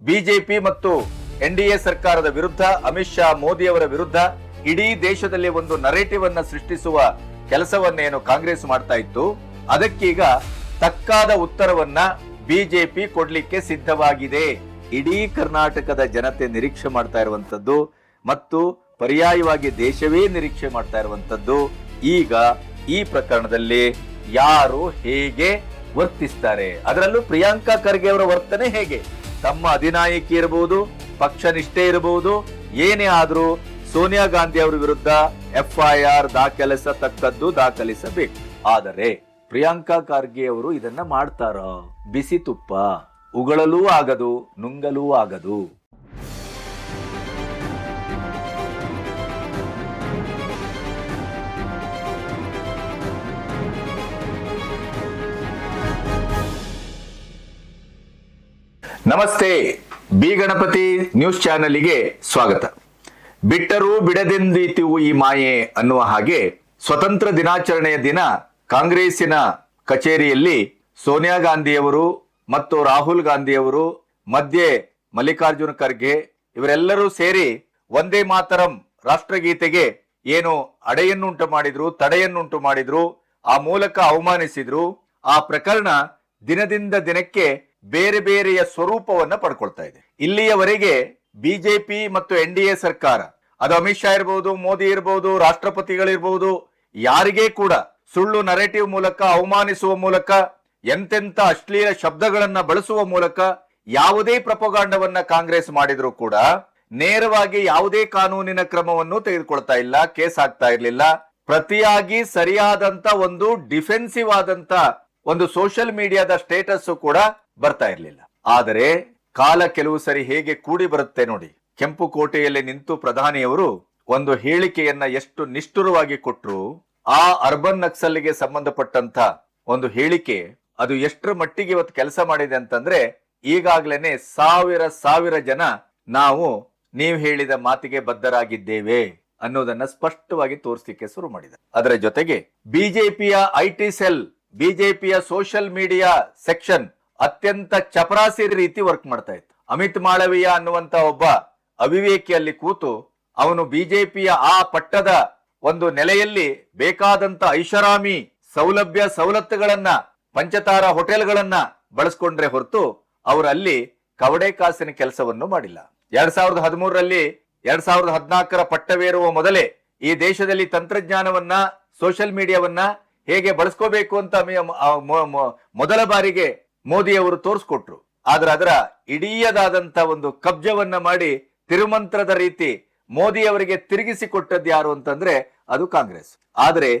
BJP ಮತ್ತು NDA ಸರ್ಕಾರದ ವಿರುದ್ಧ, ಅಮಿತ್ ಶಾ ಮೋದಿ ಅವರ ವಿರುದ್ಧ ಇಡೀ ದೇಶದಲ್ಲಿ ಒಂದು ನರೇಟಿವ್ ಅನ್ನ ಸೃಷ್ಟಿಸುವ ಕೆಲಸವನ್ನೇನು ಕಾಂಗ್ರೆಸ್ ಮಾಡ್ತಾ ಇತ್ತು, ಅದಕ್ಕೀಗ ತಕ್ಕಾದ ಉತ್ತರವನ್ನ ಬಿಜೆಪಿ ಕೊಡ್ಲಿಕ್ಕೆ ಸಿದ್ಧವಾಗಿದೆ. ಇಡೀ ಕರ್ನಾಟಕದ ಜನತೆ ನಿರೀಕ್ಷೆ ಮಾಡ್ತಾ ಇರುವಂತದ್ದು ಮತ್ತು ಪರ್ಯಾಯವಾಗಿ ದೇಶವೇ ನಿರೀಕ್ಷೆ ಮಾಡ್ತಾ ಇರುವಂತದ್ದು, ಈಗ ಈ ಪ್ರಕರಣದಲ್ಲಿ ಯಾರು ಹೇಗೆ ವರ್ತಿಸ್ತಾರೆ, ಅದರಲ್ಲೂ ಪ್ರಿಯಾಂಕಾ ಖರ್ಗೆ ಅವರ ವರ್ತನೆ ಹೇಗೆ. ತಮ್ಮ ಅಧಿನಾಯಕಿ ಇರಬಹುದು, ಪಕ್ಷ ನಿಷ್ಠೆ ಇರಬಹುದು, ಏನೇ ಆದ್ರೂ ಸೋನಿಯಾ ಗಾಂಧಿ ಅವರ ವಿರುದ್ಧ FIR ದಾಖಲಿಸಬೇಕು. ಆದರೆ ಪ್ರಿಯಾಂಕಾ ಖರ್ಗೆ ಅವರು ಇದನ್ನ ಮಾಡ್ತಾರ? ಬಿಸಿ ತುಪ್ಪ, ಉಗಳಲೂ ಆಗದು, ನುಂಗಲೂ ಆಗದು. ನಮಸ್ತೆ, ಬಿ ಗಣಪತಿ ನ್ಯೂಸ್ ಚಾನೆಲ್ಗೆ ಸ್ವಾಗತ. ಬಿಟ್ಟರೂ ಬಿಡದೆಂದೀತು ಈ ಮಾಯೆ ಅನ್ನುವ ಹಾಗೆ ಸ್ವತಂತ್ರ ದಿನಾಚರಣೆಯ ದಿನ ಕಾಂಗ್ರೆಸ್ಸಿನ ಕಚೇರಿಯಲ್ಲಿ ಸೋನಿಯಾ ಗಾಂಧಿಯವರು ಮತ್ತು ರಾಹುಲ್ ಗಾಂಧಿಯವರು ಮಧ್ಯೆ ಮಲ್ಲಿಕಾರ್ಜುನ ಖರ್ಗೆ ಇವರೆಲ್ಲರೂ ಸೇರಿ ವಂದೇ ಮಾತರಂ ರಾಷ್ಟ್ರಗೀತೆಗೆ ಏನು ಅಡೆಯನ್ನುಂಟು ಮಾಡಿದ್ರು, ತಡೆಯನ್ನುಂಟು ಮಾಡಿದ್ರು, ಆ ಮೂಲಕ ಅವಮಾನಿಸಿದ್ರು. ಆ ಪ್ರಕರಣ ದಿನದಿಂದ ದಿನಕ್ಕೆ ಬೇರೆ ಬೇರೆಯ ಸ್ವರೂಪವನ್ನ ಪಡ್ಕೊಳ್ತಾ ಇದೆ. ಇಲ್ಲಿಯವರೆಗೆ ಬಿಜೆಪಿ ಮತ್ತು ಎನ್ಡಿಎ ಸರ್ಕಾರ, ಅದು ಅಮಿತ್ ಶಾ ಇರಬಹುದು, ಮೋದಿ ಇರಬಹುದು, ರಾಷ್ಟ್ರಪತಿಗಳಿರ್ಬಹುದು, ಯಾರಿಗೇ ಕೂಡ ಸುಳ್ಳು ನರೇಟಿವ್ ಮೂಲಕ, ಅವಮಾನಿಸುವ ಮೂಲಕ, ಎಂತೆಂತ ಅಶ್ಲೀಲ ಶಬ್ದಗಳನ್ನ ಬಳಸುವ ಮೂಲಕ ಯಾವುದೇ ಪ್ರಪೋಗಾಂಡವನ್ನ ಕಾಂಗ್ರೆಸ್ ಮಾಡಿದ್ರು ಕೂಡ ನೇರವಾಗಿ ಯಾವುದೇ ಕಾನೂನಿನ ಕ್ರಮವನ್ನು ತೆಗೆದುಕೊಳ್ತಾ ಇಲ್ಲ, ಕೇಸ್ ಆಗ್ತಾ ಇರ್ಲಿಲ್ಲ. ಪ್ರತಿಯಾಗಿ ಸರಿಯಾದಂತ ಒಂದು ಡಿಫೆನ್ಸಿವ್ ಆದಂತ ಒಂದು ಸೋಷಿಯಲ್ ಮೀಡಿಯಾದ ಸ್ಟೇಟಸ್ ಕೂಡ ಬರ್ತಾ ಇರ್ಲಿಲ್ಲ. ಆದರೆ ಕಾಲ ಕೆಲವು ಸರಿ ಹೇಗೆ ಕೂಡಿ ಬರುತ್ತೆ ನೋಡಿ. ಕೆಂಪು ಕೋಟೆಯಲ್ಲಿ ನಿಂತು ಪ್ರಧಾನಿಯವರು ಒಂದು ಹೇಳಿಕೆಯನ್ನ ಎಷ್ಟು ನಿಷ್ಠುರವಾಗಿ ಕೊಟ್ರು, ಆ ಅರ್ಬನ್ ನಕ್ಸಲ್ಗೆ ಸಂಬಂಧಪಟ್ಟಂತ ಒಂದು ಹೇಳಿಕೆ ಅದು ಎಷ್ಟರ ಮಟ್ಟಿಗೆ ಇವತ್ತು ಕೆಲಸ ಮಾಡಿದೆ ಅಂತಂದ್ರೆ, ಈಗಾಗ್ಲೇನೆ ಸಾವಿರ ಜನ ನಾವು ನೀವು ಹೇಳಿದ ಮಾತಿಗೆ ಬದ್ಧರಾಗಿದ್ದೇವೆ ಅನ್ನೋದನ್ನ ಸ್ಪಷ್ಟವಾಗಿ ತೋರಿಸಲಿಕ್ಕೆ ಶುರು ಮಾಡಿದೆ. ಅದರ ಜೊತೆಗೆ ಬಿಜೆಪಿಯ IT ಸೆಲ್, ಬಿಜೆಪಿಯ ಸೋಷಿಯಲ್ ಮೀಡಿಯಾ ಸೆಕ್ಷನ್ ಅತ್ಯಂತ ಚಪರಾಸಿ ರೀತಿ ವರ್ಕ್ ಮಾಡ್ತಾ ಇತ್ತು. ಅಮಿತ್ ಮಾಳವೀಯ ಅನ್ನುವಂತ ಒಬ್ಬ ಅವಿವೇಕಿಯಲ್ಲಿ ಕೂತು ಅವನು ಬಿಜೆಪಿಯ ಆ ಪಟ್ಟದ ಒಂದು ನೆಲೆಯಲ್ಲಿ ಬೇಕಾದಂತ ಐಷಾರಾಮಿ ಸವಲತ್ತುಗಳನ್ನ, ಪಂಚತಾರ ಹೋಟೆಲ್ಗಳನ್ನ ಬಳಸ್ಕೊಂಡ್ರೆ ಹೊರತು ಅವರಲ್ಲಿ ಕವಡೆ ಕಾಸಿನ ಕೆಲಸವನ್ನು ಮಾಡಿಲ್ಲ. 2013ರಲ್ಲಿ 2014ರ ಪಟ್ಟವೇರುವ ಮೊದಲೇ ಈ ದೇಶದಲ್ಲಿ ತಂತ್ರಜ್ಞಾನವನ್ನ, ಸೋಷಿಯಲ್ ಮೀಡಿಯಾವನ್ನ ಹೇಗೆ ಬಳಸ್ಕೋಬೇಕು ಅಂತ ಮೊದಲ ಬಾರಿಗೆ ಮೋದಿ ಅವರು ತೋರಿಸ್ಕೊಟ್ರು. ಆದ್ರೆ ಅದರ ಇಡೀಯದಾದಂತ ಒಂದು ಕಬ್ಜವನ್ನ ಮಾಡಿ ತಿರುಮಂತ್ರದ ರೀತಿ ಮೋದಿ ಅವರಿಗೆ ತಿರುಗಿಸಿ ಕೊಟ್ಟದ್ದು ಯಾರು ಅಂತಂದ್ರೆ ಅದು ಕಾಂಗ್ರೆಸ್. ಆದ್ರೆ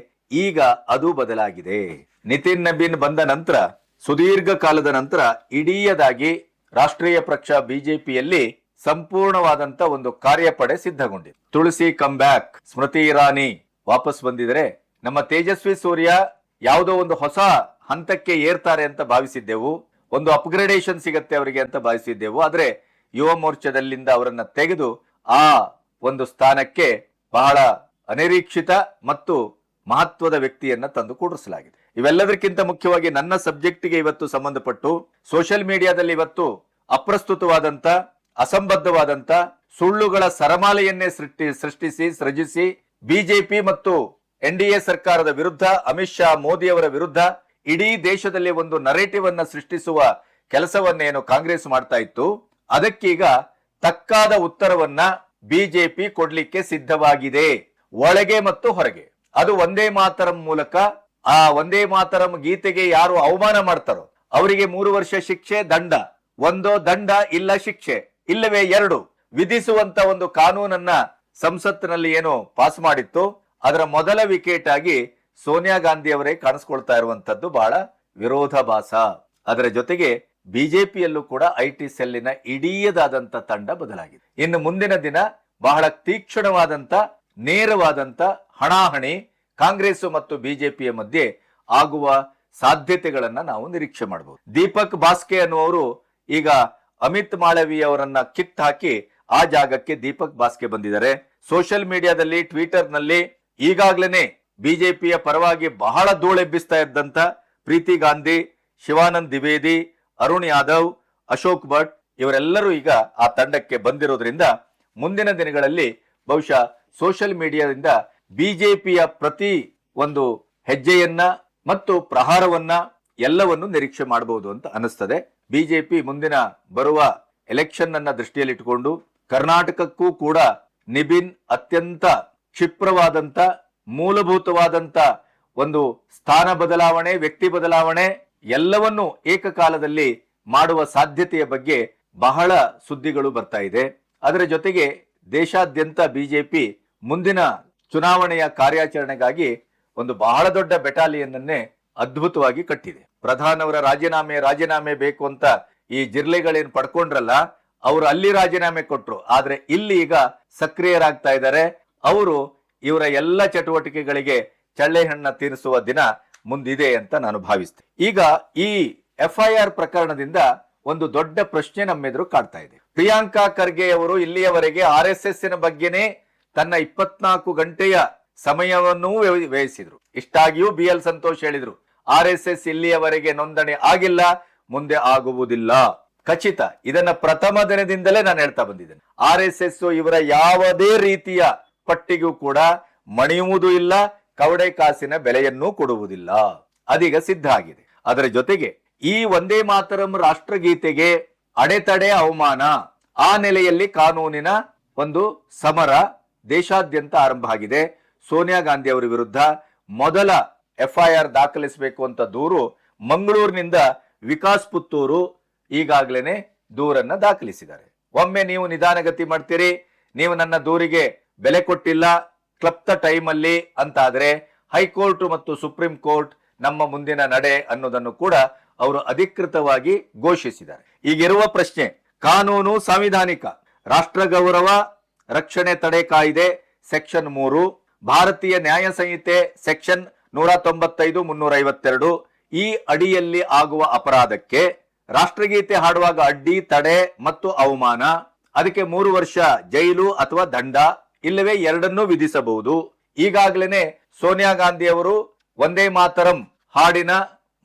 ಈಗ ಅದು ಬದಲಾಗಿದೆ. ನಿತಿನ್ ನಬೀನ್ ಬಂದ ನಂತರ, ಸುದೀರ್ಘ ಕಾಲದ ನಂತರ ಇಡೀಯದಾಗಿ ರಾಷ್ಟ್ರೀಯ ಪಕ್ಷ ಬಿಜೆಪಿಯಲ್ಲಿ ಸಂಪೂರ್ಣವಾದಂತ ಒಂದು ಕಾರ್ಯಪಡೆ ಸಿದ್ಧಗೊಂಡಿದೆ. ತುಳಸಿ ಕಮ್ ಬ್ಯಾಕ್, ಸ್ಮೃತಿ ಇರಾನಿ ವಾಪಸ್ ಬಂದಿದ್ರೆ, ನಮ್ಮ ತೇಜಸ್ವಿ ಸೂರ್ಯ ಯಾವುದೋ ಒಂದು ಹೊಸ ಹಂತಕ್ಕೆ ಏರ್ತಾರೆ ಅಂತ ಭಾವಿಸಿದ್ದೆವು, ಒಂದು ಅಪ್ಗ್ರೇಡೇಷನ್ ಸಿಗತ್ತೆ ಅವರಿಗೆ ಅಂತ ಭಾವಿಸಿದ್ದೆವು. ಆದ್ರೆ ಯುವ ಮೋರ್ಚಾದಲ್ಲಿಂದ ಅವರನ್ನ ತೆಗೆದು ಆ ಒಂದು ಸ್ಥಾನಕ್ಕೆ ಬಹಳ ಅನಿರೀಕ್ಷಿತ ಮತ್ತು ಮಹತ್ವದ ವ್ಯಕ್ತಿಯನ್ನ ತಂದು ಕೂಡಿಸಲಾಗಿದೆ. ಇವೆಲ್ಲದಕ್ಕಿಂತ ಮುಖ್ಯವಾಗಿ ನನ್ನ ಸಬ್ಜೆಕ್ಟ್ಗೆ ಇವತ್ತು ಸಂಬಂಧಪಟ್ಟು ಸೋಷಿಯಲ್ ಮೀಡಿಯಾದಲ್ಲಿ ಇವತ್ತು ಅಪ್ರಸ್ತುತವಾದಂತ, ಅಸಂಬದ್ಧವಾದಂತ ಸುಳ್ಳುಗಳ ಸರಮಾಲೆಯನ್ನೇ ಸೃಜಿಸಿ ಬಿಜೆಪಿ ಮತ್ತು ಎನ್ಡಿಎ ಸರ್ಕಾರದ ವಿರುದ್ಧ, ಅಮಿತ್ ಶಾ ಮೋದಿ ಅವರ ವಿರುದ್ಧ ಇಡೀ ದೇಶದಲ್ಲಿ ಒಂದು ನರೇಟಿವ್ ಅನ್ನ ಸೃಷ್ಟಿಸುವ ಕೆಲಸವನ್ನೇನು ಕಾಂಗ್ರೆಸ್ ಮಾಡ್ತಾ ಇತ್ತು, ಅದಕ್ಕೀಗ ತಕ್ಕಾದ ಉತ್ತರವನ್ನ ಬಿಜೆಪಿ ಕೊಡ್ಲಿಕ್ಕೆ ಸಿದ್ಧವಾಗಿದೆ, ಒಳಗೆ ಮತ್ತು ಹೊರಗೆ. ಅದು ವಂದೇ ಮಾತರಂ ಮೂಲಕ. ಆ ವಂದೇ ಮಾತರಂ ಗೀತೆಗೆ ಯಾರು ಅವಮಾನ ಮಾಡ್ತಾರೋ ಅವರಿಗೆ 3 ವರ್ಷ ಶಿಕ್ಷೆ, ದಂಡ, ಒಂದೋ ದಂಡ ಇಲ್ಲ ಶಿಕ್ಷೆ, ಇಲ್ಲವೇ 2 ವಿಧಿಸುವಂತ ಒಂದು ಕಾನೂನನ್ನ ಸಂಸತ್ತಿನಲ್ಲಿ ಏನು ಪಾಸ್ ಮಾಡಿತ್ತು, ಅದರ ಮೊದಲ ವಿಕೆಟ್ ಆಗಿ ಸೋನಿಯಾ ಗಾಂಧಿ ಅವರೇ ಕಾಣಿಸ್ಕೊಳ್ತಾ ಇರುವಂತದ್ದು ಬಹಳ ವಿರೋಧಾಭಾಸ. ಅದರ ಜೊತೆಗೆ ಬಿಜೆಪಿಯಲ್ಲೂ ಕೂಡ IT ಸೆಲ್ಲಿನ ಇಡೀಯದಾದಂತ ತಂಡ ಬದಲಾಗಿದೆ. ಇನ್ನು ಮುಂದಿನ ದಿನ ಬಹಳ ತೀಕ್ಷ್ಣವಾದಂತ, ನೇರವಾದಂತ ಹಣಾಹಣಿ ಕಾಂಗ್ರೆಸ್ ಮತ್ತು ಬಿಜೆಪಿಯ ಮಧ್ಯೆ ಆಗುವ ಸಾಧ್ಯತೆಗಳನ್ನ ನಾವು ನಿರೀಕ್ಷೆ ಮಾಡಬಹುದು. ದೀಪಕ್ ಬಾಸ್ಕೆ ಅನ್ನುವರು ಈಗ ಅಮಿತ್ ಮಾಳವೀಯ ಅವರನ್ನ ಕಿತ್ ಹಾಕಿ ಆ ಜಾಗಕ್ಕೆ ದೀಪಕ್ ಬಾಸ್ಕೆ ಬಂದಿದ್ದಾರೆ. ಸೋಷಿಯಲ್ ಮೀಡಿಯಾದಲ್ಲಿ, ಟ್ವಿಟರ್ ನಲ್ಲಿ ಈಗಾಗ್ಲೇನೆ ಬಿಜೆಪಿಯ ಪರವಾಗಿ ಬಹಳ ಧೂಳೆಬ್ಬಿಸ್ತಾ ಇದ್ದಂತ ಪ್ರೀತಿ ಗಾಂಧಿ, ಶಿವಾನಂದ್ ದ್ವಿವೇದಿ, ಅರುಣ್ ಯಾದವ್, ಅಶೋಕ್ ಭಟ್ ಇವರೆಲ್ಲರೂ ಈಗ ಆ ತಂಡಕ್ಕೆ ಬಂದಿರೋದ್ರಿಂದ ಮುಂದಿನ ದಿನಗಳಲ್ಲಿ ಬಹುಶಃ ಸೋಷಿಯಲ್ ಮೀಡಿಯಾದಿಂದ ಬಿಜೆಪಿಯ ಪ್ರತಿ ಒಂದು ಹೆಜ್ಜೆಯನ್ನ ಮತ್ತು ಪ್ರಹಾರವನ್ನ ಎಲ್ಲವನ್ನು ನಿರೀಕ್ಷೆ ಮಾಡಬಹುದು ಅಂತ ಅನಿಸ್ತದೆ. ಬಿಜೆಪಿ ಮುಂದಿನ ಬರುವ ಎಲೆಕ್ಷನ್ ಅನ್ನ ದೃಷ್ಟಿಯಲ್ಲಿಟ್ಟುಕೊಂಡು ಕರ್ನಾಟಕಕ್ಕೂ ಕೂಡ ನಿಬಿನ್ ಅತ್ಯಂತ ಕ್ಷಿಪ್ರವಾದಂತ ಮೂಲಭೂತವಾದಂತ ಒಂದು ಸ್ಥಾನ ಬದಲಾವಣೆ, ವ್ಯಕ್ತಿ ಬದಲಾವಣೆ ಎಲ್ಲವನ್ನು ಏಕಕಾಲದಲ್ಲಿ ಮಾಡುವ ಸಾಧ್ಯತೆಯ ಬಗ್ಗೆ ಬಹಳ ಸುದ್ದಿಗಳು ಬರ್ತಾ ಇದೆ. ಅದರ ಜೊತೆಗೆ ದೇಶಾದ್ಯಂತ ಬಿಜೆಪಿ ಮುಂದಿನ ಚುನಾವಣೆಯ ಕಾರ್ಯಾಚರಣೆಗಾಗಿ ಒಂದು ಬಹಳ ದೊಡ್ಡ ಬೆಟಾಲಿಯನ್ ಅನ್ನೇ ಅದ್ಭುತವಾಗಿ ಕಟ್ಟಿದೆ. ಪ್ರಧಾನವರ ರಾಜೀನಾಮೆ ಬೇಕು ಅಂತ ಈ ಜಿರ್ಲೆಗಳೇನು ಪಡ್ಕೊಂಡ್ರಲ್ಲ, ಅವರು ಅಲ್ಲಿ ರಾಜೀನಾಮೆ ಕೊಟ್ರು, ಆದ್ರೆ ಇಲ್ಲಿ ಈಗ ಸಕ್ರಿಯರಾಗ್ತಾ ಇದ್ದಾರೆ. ಅವರು ಇವರ ಎಲ್ಲ ಚಟುವಟಿಕೆಗಳಿಗೆ ಚಳ್ಳೆಹಣ್ಣ ತೀರಿಸುವ ದಿನ ಮುಂದಿದೆ ಅಂತ ನಾನು ಭಾವಿಸ್ತೇನೆ. ಈಗ ಈ FIR ಪ್ರಕರಣದಿಂದ ಒಂದು ದೊಡ್ಡ ಪ್ರಶ್ನೆ ನಮ್ಮೆದುರು ಕಾಡ್ತಾ ಇದೆ. ಪ್ರಿಯಾಂಕಾ ಖರ್ಗೆ ಅವರು ಇಲ್ಲಿಯವರೆಗೆ RSS ಬಗ್ಗೆನೇ ತನ್ನ 24 ಗಂಟೆಯ ಸಮಯವನ್ನು ವ್ಯಯಿಸಿದ್ರು. ಇಷ್ಟಾಗಿಯೂ BL ಸಂತೋಷ್ ಹೇಳಿದ್ರು, RSS ಇಲ್ಲಿಯವರೆಗೆ ನೋಂದಣಿ ಆಗಿಲ್ಲ, ಮುಂದೆ ಆಗುವುದಿಲ್ಲ ಖಚಿತ. ಇದನ್ನ ಪ್ರಥಮ ದಿನದಿಂದಲೇ ನಾನು ಹೇಳ್ತಾ ಬಂದಿದ್ದೇನೆ. RSS ಇವರ ಯಾವುದೇ ರೀತಿಯ ಪಟ್ಟಿಗೂ ಕೂಡ ಮಣಿಯುವುದೂ ಇಲ್ಲ, ಕವಡೆ ಕಾಸಿನ ಬೆಲೆಯನ್ನೂ ಕೊಡುವುದಿಲ್ಲ. ಅದೀಗ ಸಿದ್ಧ ಆಗಿದೆ. ಅದರ ಜೊತೆಗೆ ಈ ವಂದೇ ಮಾತರಂ ರಾಷ್ಟ್ರಗೀತೆಗೆ ಅಡೆತಡೆ, ಅವಮಾನ, ಆ ನೆಲೆಯಲ್ಲಿ ಕಾನೂನಿನ ಒಂದು ಸಮರ ದೇಶಾದ್ಯಂತ ಆರಂಭ ಆಗಿದೆ. ಸೋನಿಯಾ ಗಾಂಧಿ ಅವರ ವಿರುದ್ಧ ಮೊದಲ FIR ದಾಖಲಿಸಬೇಕು ಅಂತ ದೂರು ಮಂಗಳೂರಿನಿಂದ ವಿಕಾಸ್ ಪುತ್ತೂರು ಈಗಾಗಲೇ ದೂರನ್ನ ದಾಖಲಿಸಿದ್ದಾರೆ. ಒಮ್ಮೆ ನೀವು ನಿಧಾನಗತಿ ಮಾಡ್ತೀರಿ, ನೀವು ನನ್ನ ದೂರಿಗೆ ಬೆಲೆ ಕೊಟ್ಟಿಲ್ಲ ಕ್ಲಪ್ತ ಟೈಮ್ ಅಲ್ಲಿ ಅಂತಾದ್ರೆ ಹೈಕೋರ್ಟ್ ಮತ್ತು ಸುಪ್ರೀಂ ಕೋರ್ಟ್ ನಮ್ಮ ಮುಂದಿನ ನಡೆ ಅನ್ನೋದನ್ನು ಕೂಡ ಅವರು ಅಧಿಕೃತವಾಗಿ ಘೋಷಿಸಿದ್ದಾರೆ. ಈಗಿರುವ ಪ್ರಶ್ನೆ, ಕಾನೂನು ಸಾಂವಿಧಾನಿಕ, ರಾಷ್ಟ್ರ ಗೌರವ ರಕ್ಷಣೆ ತಡೆ ಕಾಯ್ದೆ ಸೆಕ್ಷನ್ 3, ಭಾರತೀಯ ನ್ಯಾಯ ಸಂಹಿತೆ ಸೆಕ್ಷನ್ 195, 352 ಈ ಅಡಿಯಲ್ಲಿ ಆಗುವ ಅಪರಾಧಕ್ಕೆ ರಾಷ್ಟ್ರಗೀತೆ ಹಾಡುವಾಗ ಅಡ್ಡಿ, ತಡೆ ಮತ್ತು ಅವಮಾನ, ಅದಕ್ಕೆ 3 ವರ್ಷ ಜೈಲು ಅಥವಾ ದಂಡ ಇಲ್ಲವೇ ಎರಡನ್ನೂ ವಿಧಿಸಬಹುದು. ಈಗಾಗಲೇ ಸೋನಿಯಾ ಗಾಂಧಿ ಅವರು ವಂದೇ ಮಾತರಂ ಹಾಡಿನ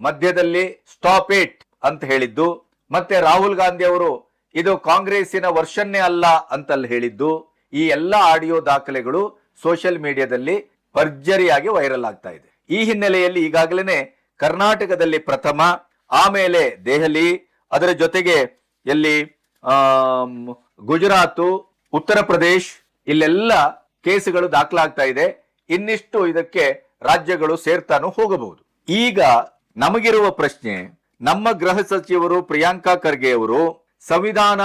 ಮಧ್ಯದಲ್ಲಿ ಸ್ಟಾಪ್ ಇಟ್ ಅಂತ ಹೇಳಿದ್ದು, ಮತ್ತೆ ರಾಹುಲ್ ಗಾಂಧಿ ಅವರು ಇದು ಕಾಂಗ್ರೆಸ್ಸಿನ ವರ್ಷನ್ನೇ ಅಲ್ಲ ಅಂತಲ್ಲಿ ಹೇಳಿದ್ದು, ಈ ಎಲ್ಲ ಆಡಿಯೋ ದಾಖಲೆಗಳು ಸೋಷಿಯಲ್ ಮೀಡಿಯಾದಲ್ಲಿ ಭರ್ಜರಿಯಾಗಿ ವೈರಲ್ ಆಗ್ತಾ ಇದೆ. ಈ ಹಿನ್ನೆಲೆಯಲ್ಲಿ ಈಗಾಗಲೇ ಕರ್ನಾಟಕದಲ್ಲಿ ಪ್ರಥಮ, ಆಮೇಲೆ ದೆಹಲಿ, ಅದರ ಜೊತೆಗೆ ಎಲ್ಲಿ ಗುಜರಾತ್, ಉತ್ತರ ಪ್ರದೇಶ್ ಇಲ್ಲೆಲ್ಲ ಕೇಸುಗಳು ದಾಖಲಾಗ್ತಾ ಇದೆ. ಇನ್ನಿಷ್ಟು ಇದಕ್ಕೆ ರಾಜ್ಯಗಳು ಸೇರ್ತಾನು ಹೋಗಬಹುದು. ಈಗ ನಮಗಿರುವ ಪ್ರಶ್ನೆ, ನಮ್ಮ ಗೃಹ ಸಚಿವರು ಪ್ರಿಯಾಂಕಾ ಖರ್ಗೆ ಅವರು ಸಂವಿಧಾನ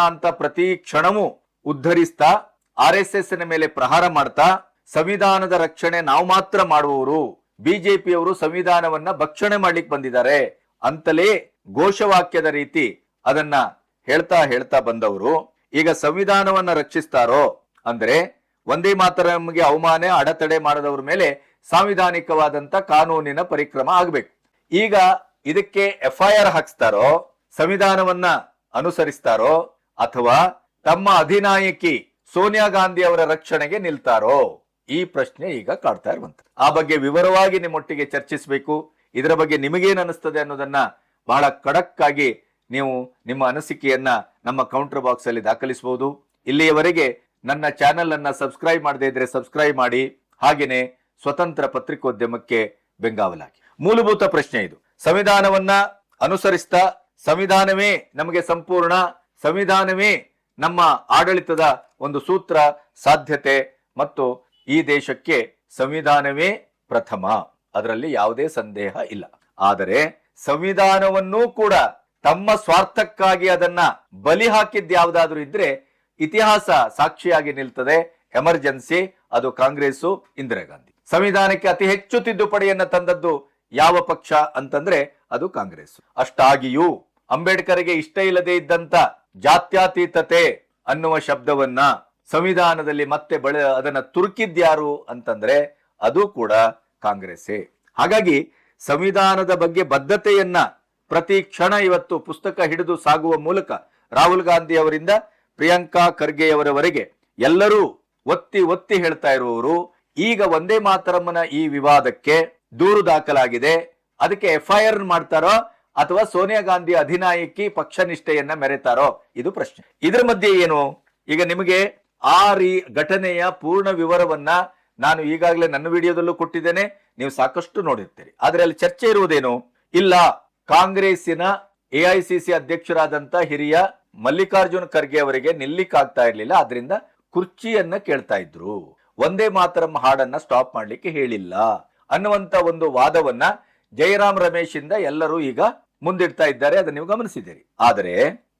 ಅಂತ ಪ್ರತಿ ಕ್ಷಣವೂ ಉದ್ಧರಿಸ್ತಾ RSS ಮೇಲೆ ಪ್ರಹಾರ ಮಾಡ್ತಾ ಸಂವಿಧಾನದ ರಕ್ಷಣೆ ನಾವು ಮಾತ್ರ ಮಾಡುವವರು, ಬಿಜೆಪಿಯವರು ಸಂವಿಧಾನವನ್ನ ಭಕ್ಷಣೆ ಮಾಡ್ಲಿಕ್ಕೆ ಬಂದಿದ್ದಾರೆ ಅಂತಲೇ ಘೋಷವಾಕ್ಯದ ರೀತಿ ಅದನ್ನ ಹೇಳ್ತಾ ಬಂದವರು ಈಗ ಸಂವಿಧಾನವನ್ನ ರಕ್ಷಿಸ್ತಾರೋ ಅಂದ್ರೆ ವಂದೇ ಮಾತರಂಗೆ ಅವಮಾನ, ಅಡೆತಡೆ ಮಾಡದವ್ರ ಮೇಲೆ ಸಾಂವಿಧಾನಿಕವಾದಂತ ಕಾನೂನಿನ ಪರಿಕ್ರಮ ಆಗ್ಬೇಕು. ಈಗ ಇದಕ್ಕೆ FIR ಹಾಕ್ಸ್ತಾರೋ, ಸಂವಿಧಾನವನ್ನ ಅನುಸರಿಸ್ತಾರೋ, ಅಥವಾ ತಮ್ಮ ಅಧಿನಾಯಕಿ ಸೋನಿಯಾ ಗಾಂಧಿ ಅವರ ರಕ್ಷಣೆಗೆ ನಿಲ್ತಾರೋ, ಈ ಪ್ರಶ್ನೆ ಈಗ ಕಾಡ್ತಾ ಇರುವಂತ. ಆ ಬಗ್ಗೆ ವಿವರವಾಗಿ ನಿಮ್ಮೊಟ್ಟಿಗೆ ಚರ್ಚಿಸಬೇಕು. ಇದರ ಬಗ್ಗೆ ನಿಮಗೇನು ಅನಿಸ್ತದೆ ಅನ್ನೋದನ್ನ ಬಹಳ ಖಡಕ್ ಆಗಿ ನೀವು ನಿಮ್ಮ ಅನಿಸಿಕೆಯನ್ನ ನಮ್ಮ ಕೌಂಟರ್ ಬಾಕ್ಸ್ ಅಲ್ಲಿ ದಾಖಲಿಸಬಹುದು. ಇಲ್ಲಿಯವರೆಗೆ ನನ್ನ ಚಾನೆಲ್ ಅನ್ನ ಸಬ್ಸ್ಕ್ರೈಬ್ ಮಾಡದೇ ಇದ್ರೆ ಸಬ್ಸ್ಕ್ರೈಬ್ ಮಾಡಿ. ಹಾಗೇನೆ ಸ್ವತಂತ್ರ ಪತ್ರಿಕೋದ್ಯಮಕ್ಕೆ ಬೆಂಗಾವಲಾಗಿ. ಮೂಲಭೂತ ಪ್ರಶ್ನೆ ಇದು. ಸಂವಿಧಾನವನ್ನ ಅನುಸರಿಸ್ತಾ ಸಂವಿಧಾನವೇ ನಮಗೆ ಸಂಪೂರ್ಣ, ಸಂವಿಧಾನವೇ ನಮ್ಮ ಆಡಳಿತದ ಒಂದು ಸೂತ್ರ ಸಾಧ್ಯತೆ ಮತ್ತು ಈ ದೇಶಕ್ಕೆ ಸಂವಿಧಾನವೇ ಪ್ರಥಮ, ಅದರಲ್ಲಿ ಯಾವುದೇ ಸಂದೇಹ ಇಲ್ಲ. ಆದರೆ ಸಂವಿಧಾನವನ್ನೂ ಕೂಡ ತಮ್ಮ ಸ್ವಾರ್ಥಕ್ಕಾಗಿ ಅದನ್ನ ಬಲಿ ಹಾಕಿದ್ದು ಯಾವ್ದಾದ್ರು ಇದ್ರೆ ಇತಿಹಾಸ ಸಾಕ್ಷಿಯಾಗಿ ನಿಲ್ತದೆ. ಎಮರ್ಜೆನ್ಸಿ, ಅದು ಕಾಂಗ್ರೆಸ್ಸು, ಇಂದಿರಾ ಗಾಂಧಿ. ಸಂವಿಧಾನಕ್ಕೆ ಅತಿ ಹೆಚ್ಚು ತಿದ್ದುಪಡಿಯನ್ನ ತಂದದ್ದು ಯಾವ ಪಕ್ಷ ಅಂತಂದ್ರೆ ಅದು ಕಾಂಗ್ರೆಸ್. ಅಷ್ಟಾಗಿಯೂ ಅಂಬೇಡ್ಕರ್ಗೆ ಇಷ್ಟ ಇಲ್ಲದೆ ಇದ್ದಂತ ಜಾತ್ಯತೀತತೆ ಅನ್ನುವ ಶಬ್ದವನ್ನ ಸಂವಿಧಾನದಲ್ಲಿ ಮತ್ತೆ ಅದನ್ನ ತುರುಕಿದ್ಯಾರು ಅಂತಂದ್ರೆ ಅದು ಕೂಡ ಕಾಂಗ್ರೆಸ್ಸೇ. ಹಾಗಾಗಿ ಸಂವಿಧಾನದ ಬಗ್ಗೆ ಬದ್ಧತೆಯನ್ನ ಪ್ರತಿ ಕ್ಷಣ ಇವತ್ತು ಪುಸ್ತಕ ಹಿಡಿದು ಸಾಗುವ ಮೂಲಕ ರಾಹುಲ್ ಗಾಂಧಿ ಅವರಿಂದ ಪ್ರಿಯಾಂಕಾ ಖರ್ಗೆಯವರವರೆಗೆ ಎಲ್ಲರೂ ಒತ್ತಿ ಹೇಳ್ತಾ ಇರುವವರು ಈಗ ವಂದೇ ಮಾತರಮ್ಮನ ಈ ವಿವಾದಕ್ಕೆ ದೂರು ದಾಖಲಾಗಿದೆ, ಅದಕ್ಕೆ FIR ಮಾಡ್ತಾರೋ ಅಥವಾ ಸೋನಿಯಾ ಗಾಂಧಿ ಅಧಿನಾಯಕಿ ಪಕ್ಷ ನಿಷ್ಠೆಯನ್ನ ಮೆರೆತಾರೋ, ಇದು ಪ್ರಶ್ನೆ. ಇದರ ಮಧ್ಯೆ ಏನು, ಈಗ ನಿಮಗೆ ಆ ಘಟನೆಯ ಪೂರ್ಣ ವಿವರವನ್ನ ನಾನು ಈಗಾಗಲೇ ನನ್ನ ವಿಡಿಯೋದಲ್ಲೂ ಕೊಟ್ಟಿದ್ದೇನೆ, ನೀವು ಸಾಕಷ್ಟು ನೋಡಿರ್ತೀರಿ. ಆದ್ರೆ ಅಲ್ಲಿ ಚರ್ಚೆ ಇರುವುದೇನು, ಇಲ್ಲ ಕಾಂಗ್ರೆಸ್ಸಿನ ಎಐಸಿಸಿ ಅಧ್ಯಕ್ಷರಾದಂತ ಹಿರಿಯ ಮಲ್ಲಿಕಾರ್ಜುನ್ ಖರ್ಗೆ ಅವರಿಗೆ ನಿಲ್ಲಿಕ್ಕಾಗ್ತಾ ಇರ್ಲಿಲ್ಲ, ಆದ್ರಿಂದ ಕುರ್ಚಿಯನ್ನ ಕೇಳ್ತಾ ಇದ್ರು, ಒಂದೇ ಮಾತರಂ ಹಾಡನ್ನ ಸ್ಟಾಪ್ ಮಾಡ್ಲಿಕ್ಕೆ ಹೇಳಿಲ್ಲ ಅನ್ನುವಂತ ಒಂದು ವಾದವನ್ನ ಜಯರಾಮ್ ರಮೇಶ್ ಇಂದ ಎಲ್ಲರೂ ಈಗ ಮುಂದಿಡ್ತಾ ಇದ್ದಾರೆ. ಅದನ್ನ ನೀವು ಗಮನಿಸಿದ್ದೀರಿ. ಆದರೆ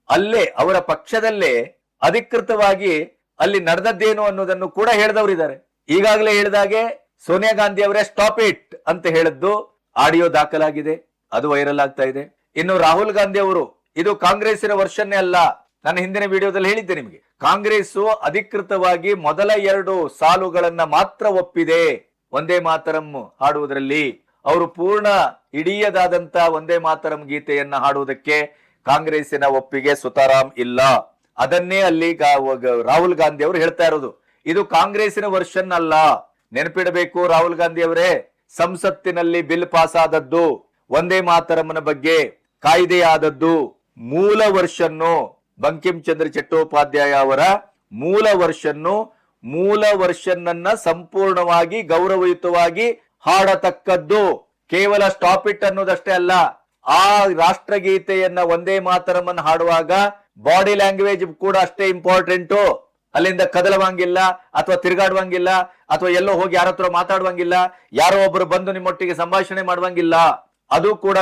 ಅಲ್ಲೇ ಅವರ ಪಕ್ಷದಲ್ಲೇ ಅಧಿಕೃತವಾಗಿ ಅಲ್ಲಿ ನಡೆದದ್ದೇನು ಅನ್ನೋದನ್ನು ಕೂಡ ಹೇಳಿದವರಿದ್ದಾರೆ. ಈಗಾಗಲೇ ಹೇಳಿದಾಗೆ ಸೋನಿಯಾ ಗಾಂಧಿ ಅವರೇ ಸ್ಟಾಪ್ ಇಟ್ ಅಂತ ಹೇಳಿದ್ದು ಆಡಿಯೋ ದಾಖಲಾಗಿದೆ, ಅದು ವೈರಲ್ ಆಗ್ತಾ ಇದೆ. ಇನ್ನು ರಾಹುಲ್ ಗಾಂಧಿ ಅವರು, ಇದು ಕಾಂಗ್ರೆಸ್ಸಿನ ವರ್ಷನ್ನೇ ಅಲ್ಲ, ನಾನು ಹಿಂದಿನ ವಿಡಿಯೋದಲ್ಲಿ ಹೇಳಿದ್ದೆ ನಿಮಗೆ, ಕಾಂಗ್ರೆಸ್ ಅಧಿಕೃತವಾಗಿ ಮೊದಲ 2 ಸಾಲುಗಳನ್ನ ಮಾತ್ರ ಒಪ್ಪಿದೆ ಒಂದೇ ಮಾತರಂ ಹಾಡುವುದರಲ್ಲಿ. ಅವರು ಪೂರ್ಣ ಇಡೀಯದಾದಂತ ಒಂದೇ ಮಾತರಂ ಗೀತೆಯನ್ನ ಹಾಡುವುದಕ್ಕೆ ಕಾಂಗ್ರೆಸ್ಸಿನ ಒಪ್ಪಿಗೆ ಸುತಾರಾಮ್ ಇಲ್ಲ. ಅದನ್ನೇ ಅಲ್ಲಿ ರಾಹುಲ್ ಗಾಂಧಿ ಅವರು ಹೇಳ್ತಾ ಇರೋದು. ಇದು ಕಾಂಗ್ರೆಸ್ಸಿನ ವರ್ಷನ್ ಅಲ್ಲ, ನೆನಪಿಡಬೇಕು ರಾಹುಲ್ ಗಾಂಧಿ ಅವರೇ. ಸಂಸತ್ತಿನಲ್ಲಿ ಬಿಲ್ ಪಾಸ್ ಆದದ್ದು, ಒಂದೇ ಮಾತರಂನ ಬಗ್ಗೆ ಕಾಯ್ದೆಯಾದದ್ದು ಮೂಲ ವರ್ಷನ್ನು ಬಂಕಿಂ ಚಂದ್ರ ಚಟ್ಟೋಪಾಧ್ಯಾಯ ಅವರ ಮೂಲ ವರ್ಷನ್ನ ಸಂಪೂರ್ಣವಾಗಿ ಗೌರವಯುತವಾಗಿ ಹಾಡತಕ್ಕದ್ದು. ಕೇವಲ ಸ್ಟಾಪ್ ಇಟ್ ಅನ್ನೋದಷ್ಟೇ ಅಲ್ಲ, ಆ ರಾಷ್ಟ್ರಗೀತೆಯನ್ನ ಒಂದೇ ಮಾತರಂ ಹಾಡುವಾಗ ಬಾಡಿ ಲ್ಯಾಂಗ್ವೇಜ್ ಕೂಡ ಅಷ್ಟೇ ಇಂಪಾರ್ಟೆಂಟು. ಅಲ್ಲಿಂದ ಕದಲುವಂಗಿಲ್ಲ, ಅಥವಾ ತಿರುಗಾಡುವಂಗಿಲ್ಲ, ಅಥವಾ ಎಲ್ಲೋ ಹೋಗಿ ಯಾರ ಹತ್ರ ಮಾತಾಡುವಂಗಿಲ್ಲ, ಯಾರೋ ಒಬ್ಬರು ಬಂದು ನಿಮ್ಮೊಟ್ಟಿಗೆ ಸಂಭಾಷಣೆ ಮಾಡುವಂಗಿಲ್ಲ. ಅದು ಕೂಡ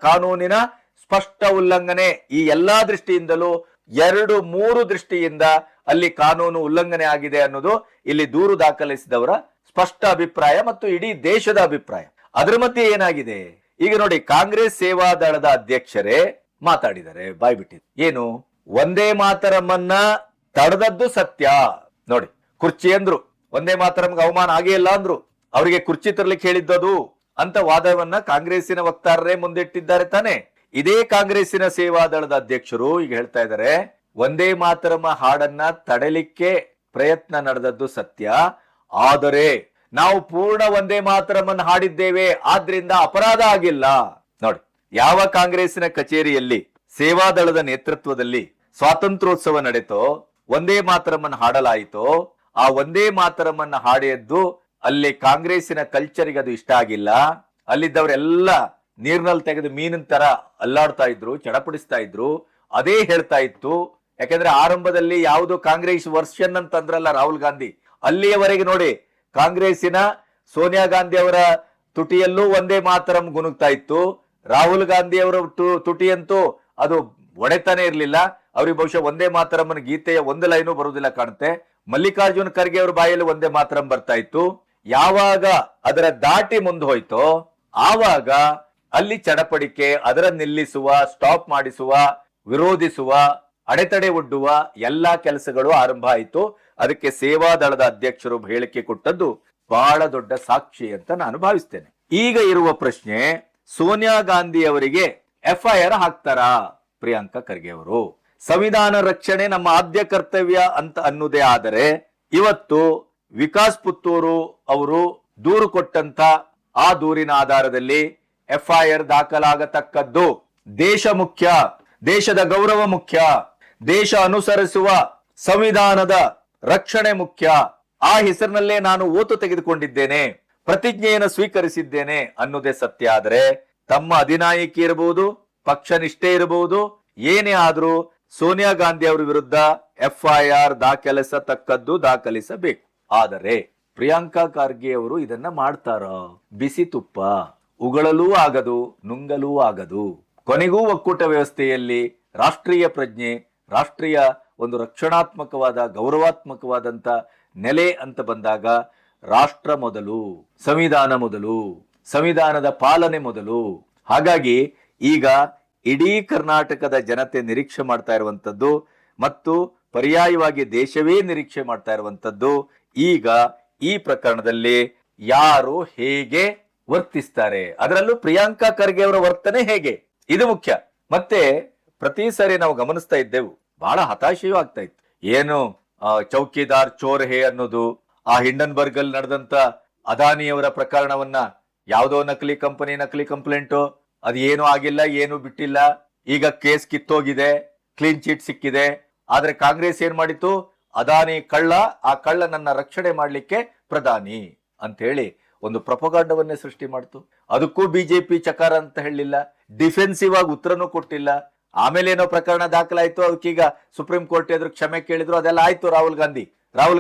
ಕಾನೂನಿನ ಸ್ಪಷ್ಟ ಉಲ್ಲಂಘನೆ. ಈ ಎಲ್ಲಾ ದೃಷ್ಟಿಯಿಂದಲೂ 2-3 ದೃಷ್ಟಿಯಿಂದ ಅಲ್ಲಿ ಕಾನೂನು ಉಲ್ಲಂಘನೆ ಆಗಿದೆ ಅನ್ನೋದು ಇಲ್ಲಿ ದೂರು ದಾಖಲಿಸಿದವರ ಸ್ಪಷ್ಟ ಅಭಿಪ್ರಾಯ ಮತ್ತು ಇಡೀ ದೇಶದ ಅಭಿಪ್ರಾಯ. ಅದರ ಮಧ್ಯೆ ಏನಾಗಿದೆ ಈಗ ನೋಡಿ, ಕಾಂಗ್ರೆಸ್ ಸೇವಾ ದಳದ ಅಧ್ಯಕ್ಷರೇ ಮಾತಾಡಿದ್ದಾರೆ, ಬಾಯ್ಬಿಟ್ಟಿದೆ. ಏನು, ಒಂದೇ ಮಾತರಮನ್ನ ತಡೆದದ್ದು ಸತ್ಯ. ನೋಡಿ, ಕುರ್ಚಿ ಅಂದ್ರು, ಒಂದೇ ಮಾತರಂಗೆ ಅವಮಾನ ಆಗೇ ಇಲ್ಲ ಅಂದ್ರು, ಅವರಿಗೆ ಕುರ್ಚಿ ತರಲಿಕ್ಕೆ ಹೇಳಿದ್ದದು ಅಂತ ವಾದವನ್ನ ಕಾಂಗ್ರೆಸ್ಸಿನ ವಕ್ತಾರರೇ ಮುಂದಿಟ್ಟಿದ್ದಾರೆ ತಾನೆ. ಇದೇ ಕಾಂಗ್ರೆಸ್ಸಿನ ಸೇವಾ ದಳದ ಅಧ್ಯಕ್ಷರು ಈಗ ಹೇಳ್ತಾ ಇದ್ದಾರೆ, ಒಂದೇ ಮಾತರಂ ಹಾಡನ್ನ ತಡೆಲಿಕ್ಕೆ ಪ್ರಯತ್ನ ನಡೆದದ್ದು ಸತ್ಯ, ಆದರೆ ನಾವು ಪೂರ್ಣ ಒಂದೇ ಮಾತರಂ ಹಾಡಿದ್ದೇವೆ, ಆದ್ರಿಂದ ಅಪರಾಧ ಆಗಿಲ್ಲ. ನೋಡಿ, ಯಾವ ಕಾಂಗ್ರೆಸ್ಸಿನ ಕಚೇರಿಯಲ್ಲಿ ಸೇವಾ ದಳದ ನೇತೃತ್ವದಲ್ಲಿ ಸ್ವಾತಂತ್ರ್ಯೋತ್ಸವ ನಡೆತೋ, ಒಂದೇ ಮಾತರಂ ಹಾಡಲಾಯಿತೋ, ಆ ಒಂದೇ ಮಾತರಂ ಹಾಡಿದ್ದು ಅಲ್ಲಿ ಕಾಂಗ್ರೆಸ್ಸಿನ ಕಲ್ಚರ್ಗೆ ಅದು ಇಷ್ಟ ಆಗಿಲ್ಲ. ಅಲ್ಲಿದ್ದವರೆಲ್ಲ ನೀರ್ನಲ್ಲಿ ತೆಗೆದು ಮೀನಿನ ತರ ಅಲ್ಲಾಡ್ತಾ ಇದ್ರು, ಚಡಪಡಿಸ್ತಾ ಇದ್ರು. ಅದೇ ಹೇಳ್ತಾ ಇತ್ತು. ಯಾಕಂದ್ರೆ ಆರಂಭದಲ್ಲಿ ಯಾವುದು ಕಾಂಗ್ರೆಸ್ ವರ್ಷನ್ ಅಂತಂದ್ರಲ್ಲ ರಾಹುಲ್ ಗಾಂಧಿ, ಅಲ್ಲಿಯವರೆಗೆ ನೋಡಿ ಕಾಂಗ್ರೆಸ್ಸಿನ ಸೋನಿಯಾ ಗಾಂಧಿ ಅವರ ತುಟಿಯಲ್ಲೂ ಒಂದೇ ಮಾತರಂ ಗುನುಗ್ತಾ ಇತ್ತು. ರಾಹುಲ್ ಗಾಂಧಿ ಅವರ ತುಟಿಯಂತೂ ಅದು ಒಡೆತಾನೆ ಇರ್ಲಿಲ್ಲ. ಅವ್ರಿಗೆ ಬಹುಶಃ ಒಂದೇ ಮಾತರಂ ಗೀತೆಯ ಒಂದು ಲೈನು ಬರುವುದಿಲ್ಲ ಕಾಣುತ್ತೆ. ಮಲ್ಲಿಕಾರ್ಜುನ್ ಖರ್ಗೆ ಅವ್ರ ಬಾಯಲ್ಲಿ ಒಂದೇ ಮಾತರಂ ಬರ್ತಾ ಇತ್ತು. ಯಾವಾಗ ಅದರ ದಾಟಿ ಮುಂದೆ ಹೋಯ್ತೋ ಆವಾಗ ಅಲ್ಲಿ ಚಡಪಡಿಕೆ, ಅದರ ನಿಲ್ಲಿಸುವ, ಸ್ಟಾಪ್ ಮಾಡಿಸುವ, ವಿರೋಧಿಸುವ, ಅಡೆತಡೆ ಒಡ್ಡುವ ಎಲ್ಲಾ ಕೆಲಸಗಳು ಆರಂಭ ಆಯಿತು. ಅದಕ್ಕೆ ಸೇವಾ ದಳದ ಅಧ್ಯಕ್ಷರು ಹೇಳಿಕೆ ಕೊಟ್ಟದ್ದು ಬಹಳ ದೊಡ್ಡ ಸಾಕ್ಷಿ ಅಂತ ನಾನು ಭಾವಿಸ್ತೇನೆ. ಈಗ ಇರುವ ಪ್ರಶ್ನೆ, ಸೋನಿಯಾ ಗಾಂಧಿ ಅವರಿಗೆ FIR ಹಾಕ್ತಾರಾ ಪ್ರಿಯಾಂಕಾ ಖರ್ಗೆ ಅವರು? ಸಂವಿಧಾನ ರಕ್ಷಣೆ ನಮ್ಮ ಆದ್ಯ ಕರ್ತವ್ಯ ಅಂತ ಅನ್ನುವುದೇ ಆದರೆ, ಇವತ್ತು ವಿಕಾಸ್ ಪುತ್ತೂರು ಅವರು ದೂರು ಕೊಟ್ಟಂತ ಆ ದೂರಿನ ಆಧಾರದಲ್ಲಿ FIR ದಾಖಲಾಗತಕ್ಕದ್ದು. ದೇಶ ಮುಖ್ಯ, ದೇಶದ ಗೌರವ ಮುಖ್ಯ, ದೇಶ ಅನುಸರಿಸುವ ಸಂವಿಧಾನದ ರಕ್ಷಣೆ ಮುಖ್ಯ. ಆ ಹೆಸರಿನಲ್ಲೇ ನಾನು ಓತು ತೆಗೆದುಕೊಂಡಿದ್ದೇನೆ, ಪ್ರತಿಜ್ಞೆಯನ್ನು ಸ್ವೀಕರಿಸಿದ್ದೇನೆ ಅನ್ನೋದೇ ಸತ್ಯ. ಆದರೆ ತಮ್ಮ ಅಧಿನಾಯಕಿ ಇರಬಹುದು, ಪಕ್ಷ ನಿಷ್ಠೆ ಇರಬಹುದು, ಏನೇ ಆದ್ರೂ ಸೋನಿಯಾ ಗಾಂಧಿ ಅವರ ವಿರುದ್ಧ FIR ದಾಖಲಿಸಬೇಕು. ಆದರೆ ಪ್ರಿಯಾಂಕಾ ಖರ್ಗೆ ಅವರು ಇದನ್ನ ಮಾಡ್ತಾರ? ಬಿಸಿ ತುಪ್ಪ, ಉಗಳಲೂ ಆಗದು, ನುಂಗಲೂ ಆಗದು. ಕೊನೆಗೂ ಒಕ್ಕೂಟ ವ್ಯವಸ್ಥೆಯಲ್ಲಿ ರಾಷ್ಟ್ರೀಯ ಪ್ರಜ್ಞೆ, ರಾಷ್ಟ್ರೀಯ ಒಂದು ರಕ್ಷಣಾತ್ಮಕವಾದ ಗೌರವಾತ್ಮಕವಾದಂತ ನೆಲೆ ಅಂತ ಬಂದಾಗ ರಾಷ್ಟ್ರ ಮೊದಲು, ಸಂವಿಧಾನ ಮೊದಲು, ಸಂವಿಧಾನದ ಪಾಲನೆ ಮೊದಲು. ಹಾಗಾಗಿ ಈಗ ಇಡೀ ಕರ್ನಾಟಕದ ಜನತೆ ನಿರೀಕ್ಷೆ ಮಾಡ್ತಾ ಇರುವಂತದ್ದು ಮತ್ತು ಪರ್ಯಾಯವಾಗಿ ದೇಶವೇ ನಿರೀಕ್ಷೆ ಮಾಡ್ತಾ ಇರುವಂತದ್ದು, ಈಗ ಈ ಪ್ರಕರಣದಲ್ಲಿ ಯಾರು ಹೇಗೆ ವರ್ತಿಸ್ತಾರೆ, ಅದರಲ್ಲೂ ಪ್ರಿಯಾಂಕಾ ಖರ್ಗೆ ಅವರ ವರ್ತನೆ ಹೇಗೆ, ಇದು ಮುಖ್ಯ. ಮತ್ತೆ ಪ್ರತಿ ಸಾರಿ ನಾವು ಗಮನಿಸ್ತಾ ಇದ್ದೆವು, ಬಹಳ ಹತಾಶೆಯೂ ಆಗ್ತಾ ಇತ್ತು. ಏನು ಚೌಕಿದಾರ್ ಚೋರ್ ಹೇ ಅನ್ನೋದು, ಆ ಹಿಂಡನ್ಬರ್ಗ್ ಅಲ್ಲಿ ನಡೆದಂತ ಅದಾನಿಯವರ ಪ್ರಕರಣವನ್ನ ಯಾವುದೋ ನಕಲಿ ಕಂಪನಿ ನಕಲಿ ಕಂಪ್ಲೇಂಟು ಅದು ಏನು ಆಗಿಲ್ಲ, ಏನು ಬಿಟ್ಟಿಲ್ಲ, ಈಗ ಕೇಸ್ ಕಿತ್ತೋಗಿದೆ, ಕ್ಲೀನ್ ಚಿಟ್ ಸಿಕ್ಕಿದೆ. ಆದ್ರೆ ಕಾಂಗ್ರೆಸ್ ಏನ್ ಮಾಡಿತ್ತು, ಅದಾನಿ ಕಳ್ಳ, ಆ ಕಳ್ಳನನ್ನ ರಕ್ಷಣೆ ಮಾಡ್ಲಿಕ್ಕೆ ಪ್ರಧಾನಿ ಅಂತ ಹೇಳಿ ಒಂದು ಪ್ರೊಪಗಾಂಡವನ್ನೇ ಸೃಷ್ಟಿ ಮಾಡ್ತು. ಅದಕ್ಕೂ ಬಿಜೆಪಿ ಚಕಾರ ಅಂತ ಹೇಳಿಲ್ಲ, ಡಿಫೆನ್ಸಿವ್ ಆಗಿ ಉತ್ತರನೂ ಕೊಟ್ಟಿಲ್ಲ. ಆಮೇಲೆ ಏನೋ ಪ್ರಕರಣ ದಾಖಲಾಯ್ತು, ಅದಕ್ಕೀಗ ಸುಪ್ರೀಂ ಕೋರ್ಟ್ ಎದುರು ಕ್ಷಮೆ ಕೇಳಿದ್ರು, ಅದೆಲ್ಲ ಆಯ್ತು. ರಾಹುಲ್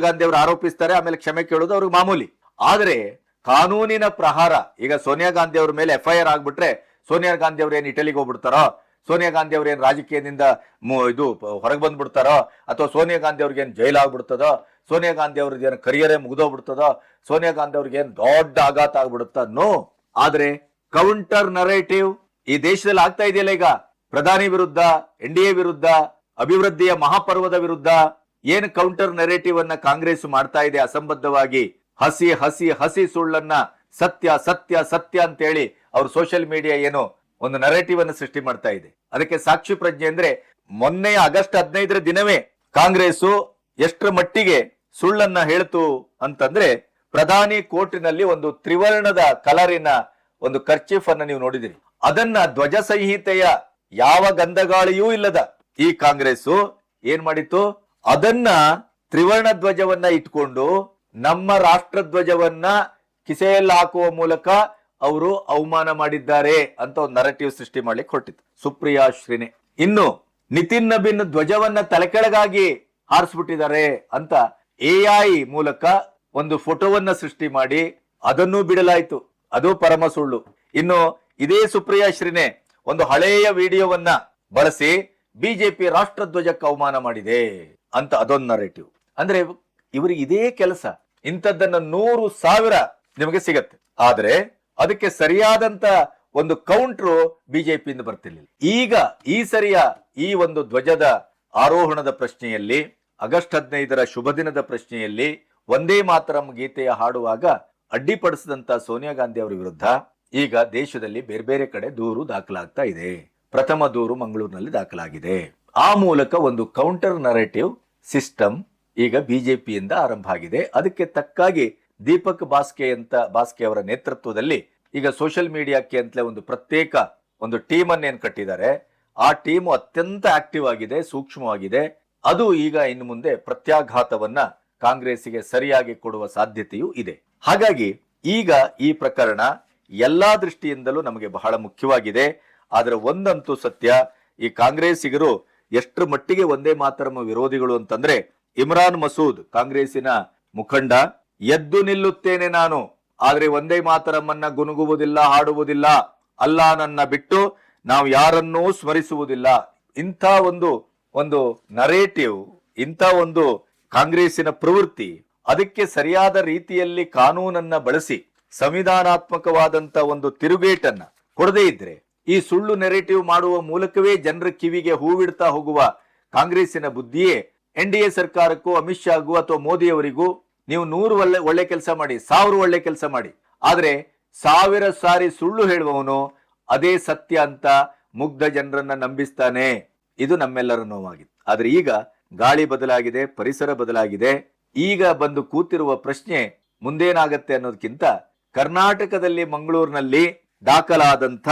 ಗಾಂಧಿ ಅವರು ಆರೋಪಿಸ್ತಾರೆ, ಆಮೇಲೆ ಕ್ಷಮೆ ಕೇಳೋದು ಅವ್ರಿಗೆ ಮಾಮೂಲಿ. ಆದ್ರೆ ಕಾನೂನಿನ ಪ್ರಹಾರ ಈಗ ಸೋನಿಯಾ ಗಾಂಧಿ ಅವ್ರ ಮೇಲೆ FIR ಆಗ್ಬಿಟ್ರೆ ಸೋನಿಯಾ ಗಾಂಧಿ ಅವ್ರ ಏನ್ ಇಟಲಿಗೆ ಹೋಗ್ಬಿಡ್ತಾರೋ, ಸೋನಿಯಾ ಗಾಂಧಿ ಅವ್ರ ಏನ್ ರಾಜಕೀಯದಿಂದ ಇದು ಹೊರಗೆ ಬಂದ್ಬಿಡ್ತಾರೋ, ಅಥವಾ ಸೋನಿಯಾ ಗಾಂಧಿ ಅವ್ರಿಗೆ ಏನ್ ಜೈಲ್ ಆಗ್ಬಿಡ್ತದೋ, ಸೋನಿಯಾ ಗಾಂಧಿ ಅವ್ರಿಗೆ ಏನ್ ಕರಿಯರೇ ಮುಗಿದೋಗ್ಬಿಡ್ತದೋ, ಸೋನಿಯಾ ಗಾಂಧಿ ಅವ್ರಿಗೆ ಏನ್ ದೊಡ್ಡ ಆಘಾತ ಆಗ್ಬಿಡುತ್ತ? ನೋ. ಆದ್ರೆ ಕೌಂಟರ್ ನರೇಟಿವ್ ಈ ದೇಶದಲ್ಲಿ ಆಗ್ತಾ ಇದೆಯಲ್ಲ. ಈಗ ಪ್ರಧಾನಿ ವಿರುದ್ಧ, NDA ವಿರುದ್ಧ, ಅಭಿವೃದ್ಧಿಯ ಮಹಾಪರ್ವದ ವಿರುದ್ಧ ಏನು ಕೌಂಟರ್ ನರೇಟಿವ್ ಅನ್ನ ಕಾಂಗ್ರೆಸ್ ಮಾಡ್ತಾ ಇದೆ ಅಸಂಬದ್ಧವಾಗಿ, ಹಸಿ ಹಸಿ ಹಸಿ ಸುಳ್ಳನ್ನ ಸತ್ಯ ಸತ್ಯ ಸತ್ಯ ಅಂತೇಳಿ ಅವ್ರು ಸೋಷಿಯಲ್ ಮೀಡಿಯಾ ಏನು ಒಂದು ನರೇಟಿವ್ ಅನ್ನು ಸೃಷ್ಟಿ ಮಾಡ್ತಾ ಇದೆ. ಅದಕ್ಕೆ ಸಾಕ್ಷಿ ಪ್ರಜ್ಞೆ ಅಂದ್ರೆ ಮೊನ್ನೆ ಆಗಸ್ಟ್ 15ರ ದಿನವೇ ಕಾಂಗ್ರೆಸ್ ಎಷ್ಟರ ಮಟ್ಟಿಗೆ ಸುಳ್ಳನ್ನ ಹೇಳ್ತು ಅಂತಂದ್ರೆ, ಪ್ರಧಾನಿ ಕೋರ್ಟಿನಲ್ಲಿ ಒಂದು ತ್ರಿವರ್ಣದ ಕಲರಿನ ಒಂದು ಕರ್ಚೀಫ್ ಅನ್ನ ನೀವು ನೋಡಿದಿರಿ. ಅದನ್ನ ಧ್ವಜ ಸಂಹಿತೆಯ ಯಾವ ಗಂಧಗಾಳಿಯೂ ಇಲ್ಲದ ಈ ಕಾಂಗ್ರೆಸ್ ಏನ್ ಮಾಡಿತ್ತು, ಅದನ್ನ ತ್ರಿವರ್ಣ ಧ್ವಜವನ್ನ ಇಟ್ಕೊಂಡು ನಮ್ಮ ರಾಷ್ಟ್ರ ಧ್ವಜವನ್ನ ಕಿಸೆಯಲ್ಲಿ ಹಾಕುವ ಮೂಲಕ ಅವರು ಅವಮಾನ ಮಾಡಿದ್ದಾರೆ ಅಂತ ಒಂದು ನರೇಟಿವ್ ಸೃಷ್ಟಿ ಮಾಡ್ಲಿಕ್ಕೆ ಹೊರಟಿತ್ತು ಸುಪ್ರಿಯಾ ಶ್ರೀನೆ. ಇನ್ನು ನಿತಿನ್ ನಬೀನ್ ಧ್ವಜವನ್ನ ತಲೆಕೆಳಗಾಗಿ ಹಾರಿಸ್ಬಿಟ್ಟಿದ್ದಾರೆ ಅಂತ AI ಮೂಲಕ ಒಂದು ಫೋಟೋವನ್ನ ಸೃಷ್ಟಿ ಮಾಡಿ ಅದನ್ನು ಬಿಡಲಾಯಿತು. ಅದು ಪರಮ ಸುಳ್ಳು. ಇನ್ನು ಇದೇ ಸುಪ್ರಿಯಾ ಶ್ರೀನೆ ಒಂದು ಹಳೆಯ ವಿಡಿಯೋವನ್ನ ಬಳಸಿ ಬಿಜೆಪಿ ರಾಷ್ಟ್ರ ಧ್ವಜಕ್ಕೆ ಅವಮಾನ ಮಾಡಿದೆ ಅಂತ ಅದೊಂದು ನರೇಟಿವ್. ಅಂದ್ರೆ ಇವರಿಗೆ ಇದೇ ಕೆಲಸ. ಇಂಥದ್ದನ್ನ 100,000 ನಿಮಗೆ ಸಿಗತ್ತೆ. ಆದ್ರೆ ಅದಕ್ಕೆ ಸರಿಯಾದಂತ ಒಂದು ಕೌಂಟ್ರು ಬಿಜೆಪಿಯಿಂದ ಬರ್ತಿರ್ಲಿಲ್ಲ. ಈಗ ಈ ಸರಿಯ ಈ ಒಂದು ಧ್ವಜದ ಆರೋಹಣದ ಪ್ರಶ್ನೆಯಲ್ಲಿ, ಆಗಸ್ಟ್ 15ರ ಶುಭ ದಿನದ ಪ್ರಶ್ನೆಯಲ್ಲಿ ಒಂದೇ ಮಾತರಂ ಗೀತೆಯ ಹಾಡುವಾಗ ಅಡ್ಡಿಪಡಿಸಿದಂತ ಸೋನಿಯಾ ಗಾಂಧಿ ಅವರ ವಿರುದ್ಧ ಈಗ ದೇಶದಲ್ಲಿ ಬೇರೆ ಬೇರೆ ಕಡೆ ದೂರು ದಾಖಲಾಗ್ತಾ ಇದೆ. ಪ್ರಥಮ ದೂರು ಮಂಗಳೂರಿನಲ್ಲಿ ದಾಖಲಾಗಿದೆ. ಆ ಮೂಲಕ ಒಂದು ಕೌಂಟರ್ ನರೇಟಿವ್ ಸಿಸ್ಟಮ್ ಈಗ ಬಿಜೆಪಿಯಿಂದ ಆರಂಭ ಆಗಿದೆ. ಅದಕ್ಕೆ ತಕ್ಕಾಗಿ ದೀಪಕ್ ಬಾಸ್ಕೆ ಅವರ ನೇತೃತ್ವದಲ್ಲಿ ಈಗ ಸೋಷಿಯಲ್ ಮೀಡಿಯಾಕ್ಕೆ ಅಂತಲೇ ಒಂದು ಪ್ರತ್ಯೇಕ ಒಂದು ಟೀಮ್ ಅನ್ನೇನು ಕಟ್ಟಿದ್ದಾರೆ. ಆ ಟೀಮ್ ಅತ್ಯಂತ ಆಕ್ಟಿವ್ ಆಗಿದೆ, ಸೂಕ್ಷ್ಮವಾಗಿದೆ. ಅದು ಈಗ ಇನ್ನು ಮುಂದೆ ಪ್ರತ್ಯಾಘಾತವನ್ನ ಕಾಂಗ್ರೆಸ್ಸಿಗೆ ಸರಿಯಾಗಿ ಕೊಡುವ ಸಾಧ್ಯತೆಯೂ ಇದೆ. ಹಾಗಾಗಿ ಈಗ ಈ ಪ್ರಕರಣ ಎಲ್ಲಾ ದೃಷ್ಟಿಯಿಂದಲೂ ನಮಗೆ ಬಹಳ ಮುಖ್ಯವಾಗಿದೆ. ಆದ್ರೆ ಒಂದಂತೂ ಸತ್ಯ, ಈ ಕಾಂಗ್ರೆಸ್ಸಿಗರು ಎಷ್ಟರ ಮಟ್ಟಿಗೆ ಒಂದೇ ಮಾತರಂ ವಿರೋಧಿಗಳು ಅಂತಂದ್ರೆ, ಇಮ್ರಾನ್ ಮಸೂದ್ ಕಾಂಗ್ರೆಸ್ಸಿನ ಮುಖಂಡ, ಎದ್ದು ನಿಲ್ಲುತ್ತೇನೆ ನಾನು, ಆದ್ರೆ ಒಂದೇ ಮಾತರಮ್ಮನ್ನ ಗುನುಗುವುದಿಲ್ಲ, ಹಾಡುವುದಿಲ್ಲ, ಅಲ್ಲಾ ನನ್ನ ಬಿಟ್ಟು ನಾವು ಯಾರನ್ನೂ ಸ್ಮರಿಸುವುದಿಲ್ಲ. ಇಂಥ ಒಂದು ನರೇಟಿವ್, ಇಂಥ ಒಂದು ಕಾಂಗ್ರೆಸ್ಸಿನ ಪ್ರವೃತ್ತಿ, ಅದಕ್ಕೆ ಸರಿಯಾದ ರೀತಿಯಲ್ಲಿ ಕಾನೂನನ್ನ ಬಳಸಿ ಸಂವಿಧಾನಾತ್ಮಕವಾದಂತ ಒಂದು ತಿರುಗೇಟನ್ನ ಕೊಡದೇ ಇದ್ರೆ, ಈ ಸುಳ್ಳು ನೆರೇಟಿವ್ ಮಾಡುವ ಮೂಲಕವೇ ಜನರ ಕಿವಿಗೆ ಹೂವಿಡ್ತಾ ಹೋಗುವ ಕಾಂಗ್ರೆಸ್ಸಿನ ಬುದ್ಧಿಯೇ NDA ಸರ್ಕಾರಕ್ಕೂ, ಅಮಿತ್ ಶಾಗೂ ಅಥವಾ ಮೋದಿ ಅವರಿಗೂ, ನೀವು 100 ಒಳ್ಳೆ ಕೆಲಸ ಮಾಡಿ, 1000 ಒಳ್ಳೆ ಕೆಲಸ ಮಾಡಿ, ಆದ್ರೆ 1000 ಸಾರಿ ಸುಳ್ಳು ಹೇಳುವವನು ಅದೇ ಸತ್ಯ ಅಂತ ಮುಗ್ಧ ಜನರನ್ನ ನಂಬಿಸ್ತಾನೆ. ಇದು ನಮ್ಮೆಲ್ಲರ ನೋವಾಗಿತ್ತು. ಆದ್ರೆ ಈಗ ಗಾಳಿ ಬದಲಾಗಿದೆ, ಪರಿಸರ ಬದಲಾಗಿದೆ. ಈಗ ಬಂದು ಕೂತಿರುವ ಪ್ರಶ್ನೆ ಮುಂದೇನಾಗತ್ತೆ ಅನ್ನೋದಕ್ಕಿಂತ, ಕರ್ನಾಟಕದಲ್ಲಿ ಮಂಗಳೂರಿನಲ್ಲಿ ದಾಖಲಾದಂಥ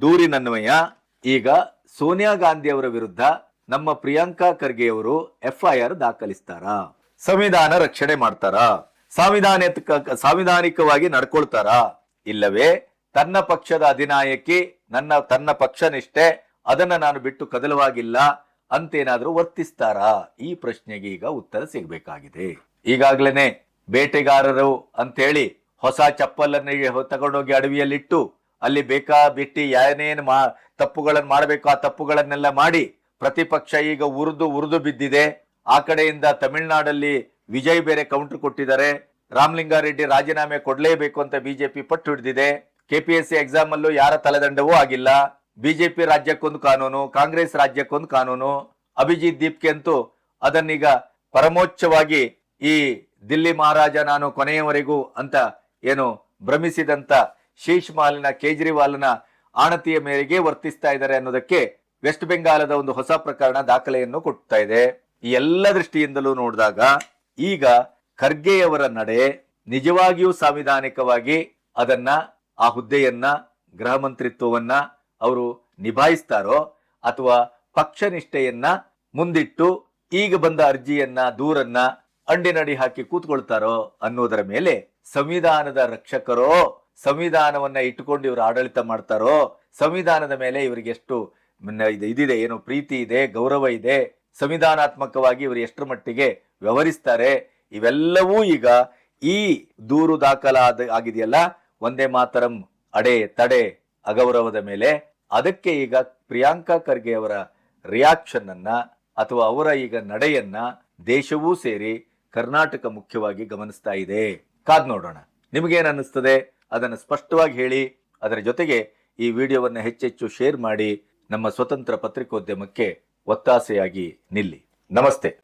ದೂರಿನನ್ವಯ ಈಗ ಸೋನಿಯಾ ಗಾಂಧಿ ಅವರ ವಿರುದ್ಧ ನಮ್ಮ ಪ್ರಿಯಾಂಕಾ ಖರ್ಗೆ ಅವರು FIR ದಾಖಲಿಸ್ತಾರಾ, ಸಂವಿಧಾನ ರಕ್ಷಣೆ ಮಾಡ್ತಾರಾ, ಸಾಂವಿಧಾನಿಕವಾಗಿ ನಡ್ಕೊಳ್ತಾರಾ, ಇಲ್ಲವೇ ತನ್ನ ಪಕ್ಷದ ಅಧಿನಾಯಕಿ, ತನ್ನ ಪಕ್ಷ ನಿಷ್ಠೆ, ಅದನ್ನ ನಾನು ಬಿಟ್ಟು ಕದಲವಾಗಿಲ್ಲ ಅಂತೇನಾದ್ರೂ ವರ್ತಿಸ್ತಾರಾ? ಈ ಪ್ರಶ್ನೆಗೆ ಈಗ ಉತ್ತರ ಸಿಗಬೇಕಾಗಿದೆ. ಈಗಾಗ್ಲೇನೆ ಬೇಟೆಗಾರರು ಅಂತೇಳಿ ಹೊಸ ಚಪ್ಪಲನ್ನ ತಗೊಂಡೋಗಿ ಅಡವಿಯಲ್ಲಿಟ್ಟು ಅಲ್ಲಿ ಬೇಕಾಬಿಟ್ಟಿ ಏನೇನು ತಪ್ಪುಗಳನ್ನು ಮಾಡಬೇಕು ಆ ತಪ್ಪುಗಳನ್ನೆಲ್ಲ ಮಾಡಿ ಪ್ರತಿಪಕ್ಷ ಈಗ ಉರಿದು ಬಿದ್ದಿದೆ. ಆ ಕಡೆಯಿಂದ ತಮಿಳುನಾಡಲ್ಲಿ ವಿಜಯ್ ಬೇರೆ ಕೌಂಟರ್ ಕೊಟ್ಟಿದ್ದಾರೆ. ರಾಮಲಿಂಗಾರೆಡ್ಡಿ ರಾಜೀನಾಮೆ ಕೊಡ್ಲೇಬೇಕು ಅಂತ ಬಿಜೆಪಿ ಪಟ್ಟು ಹಿಡಿದಿದೆ. KPSC ಎಕ್ಸಾಮ್ ಅಲ್ಲೂ ಯಾರ ತಲೆದಂಡವೂ ಆಗಿಲ್ಲ. ಬಿಜೆಪಿ ರಾಜ್ಯಕ್ಕೊಂದು ಕಾನೂನು, ಕಾಂಗ್ರೆಸ್ ರಾಜ್ಯಕ್ಕೊಂದು ಕಾನೂನು. ಅಭಿಜಿತ್ ದೀಪ್ಗೆ ಅಂತೂ ಅದನ್ನೀಗ ಪರಮೋಚ್ಚವಾಗಿ ಈ ದಿಲ್ಲಿ ಮಹಾರಾಜ ನಾನು ಕೊನೆಯವರೆಗೂ ಅಂತ ಏನು ಭ್ರಮಿಸಿದಂತ ಶೀಶ್ ಮಹಲ್ನ ಕೇಜ್ರಿವಾಲ್ನ ಆಣತಿಯ ಮೇರೆಗೆ ವರ್ತಿಸ್ತಾ ಇದ್ದಾರೆ ಅನ್ನೋದಕ್ಕೆ ವೆಸ್ಟ್ ಬೆಂಗಾಲದ ಒಂದು ಹೊಸ ಪ್ರಕರಣ ದಾಖಲೆಯನ್ನು ಕೊಡ್ತಾ ಇದೆ. ಈ ಎಲ್ಲ ದೃಷ್ಟಿಯಿಂದಲೂ ನೋಡಿದಾಗ ಈಗ ಖರ್ಗೆಯವರ ನಡೆ ನಿಜವಾಗಿಯೂ ಸಾಂವಿಧಾನಿಕವಾಗಿ ಅದನ್ನ, ಆ ಹುದ್ದೆಯನ್ನ, ಗೃಹ ಮಂತ್ರಿತ್ವವನ್ನ ಅವರು ನಿಭಾಯಿಸ್ತಾರೋ ಅಥವಾ ಪಕ್ಷ ನಿಷ್ಠೆಯನ್ನ ಮುಂದಿಟ್ಟು ಈಗ ಬಂದ ಅರ್ಜಿಯನ್ನ ದೂರನ್ನ ಅಂಡಿನಡಿ ಹಾಕಿ ಕೂತ್ಕೊಳ್ತಾರೋ ಅನ್ನೋದರ ಮೇಲೆ ಸಂವಿಧಾನದ ರಕ್ಷಕರೋ, ಸಂವಿಧಾನವನ್ನ ಇಟ್ಟುಕೊಂಡು ಇವರು ಆಡಳಿತ ಮಾಡ್ತಾರೋ, ಸಂವಿಧಾನದ ಮೇಲೆ ಇವರಿಗೆ ಎಷ್ಟು ಇದಿದೆ, ಏನು ಪ್ರೀತಿ ಇದೆ, ಗೌರವ ಇದೆ, ಸಂವಿಧಾನಾತ್ಮಕವಾಗಿ ಇವರು ಎಷ್ಟರ ಮಟ್ಟಿಗೆ ವ್ಯವಹರಿಸ್ತಾರೆ, ಇವೆಲ್ಲವೂ ಈಗ ಈ ದೂರು ಆಗಿದೆಯಲ್ಲ ವಂದೇ ಮಾತರಂ ಅಡೆ ತಡೆ ಅಗೌರವದ ಮೇಲೆ, ಅದಕ್ಕೆ ಈಗ ಪ್ರಿಯಾಂಕಾ ಖರ್ಗೆ ಅವರ ರಿಯಾಕ್ಷನ್ ಅನ್ನ ಅಥವಾ ಅವರ ಈಗ ನಡೆಯನ್ನ ದೇಶವೂ ಸೇರಿ ಕರ್ನಾಟಕ ಮುಖ್ಯವಾಗಿ ಗಮನಿಸ್ತಾ ಇದೆ. ಕಾದ್ ನೋಡೋಣ. ನಿಮಗೇನು ಅನ್ನಿಸ್ತದೆ ಅದನ್ನು ಸ್ಪಷ್ಟವಾಗಿ ಹೇಳಿ. ಅದರ ಜೊತೆಗೆ ಈ ವಿಡಿಯೋವನ್ನು ಹೆಚ್ಚೆಚ್ಚು ಶೇರ್ ಮಾಡಿ ನಮ್ಮ ಸ್ವತಂತ್ರ ಪತ್ರಿಕೋದ್ಯಮಕ್ಕೆ ಒತ್ತಾಸೆಯಾಗಿ ನಿಲ್ಲಿ. ನಮಸ್ತೆ.